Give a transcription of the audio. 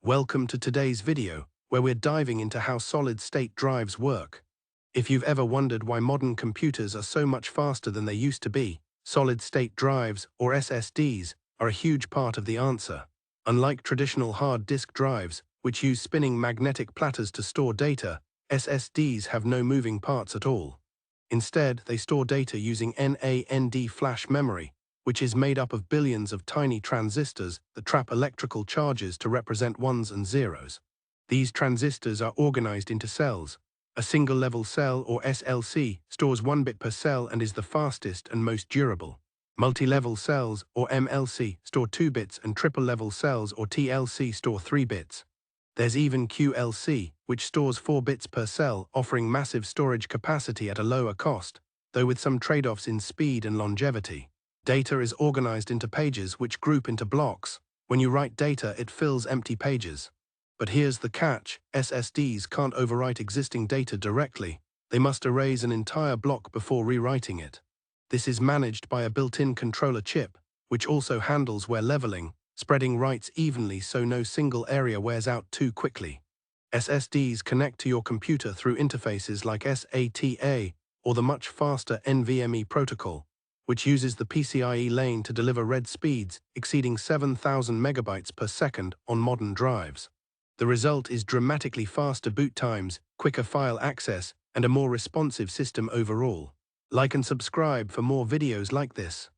Welcome to today's video, where we're diving into how solid-state drives work. If you've ever wondered why modern computers are so much faster than they used to be, solid-state drives, or SSDs, are a huge part of the answer. Unlike traditional hard disk drives, which use spinning magnetic platters to store data, SSDs have no moving parts at all. Instead, they store data using NAND flash memory, which is made up of billions of tiny transistors that trap electrical charges to represent ones and zeros. These transistors are organized into cells. A single-level cell, or SLC, stores 1 bit per cell and is the fastest and most durable. Multi-level cells, or MLC, store 2 bits, and triple-level cells, or TLC, store 3 bits. There's even QLC, which stores 4 bits per cell, offering massive storage capacity at a lower cost, though with some trade-offs in speed and longevity. Data is organized into pages which group into blocks. When you write data, it fills empty pages. But here's the catch: SSDs can't overwrite existing data directly. They must erase an entire block before rewriting it. This is managed by a built-in controller chip, which also handles wear leveling, spreading writes evenly so no single area wears out too quickly. SSDs connect to your computer through interfaces like SATA or the much faster NVMe protocol, which uses the PCIe lane to deliver read speeds exceeding 7,000 megabytes per second on modern drives. The result is dramatically faster boot times, quicker file access, and a more responsive system overall. Like and subscribe for more videos like this.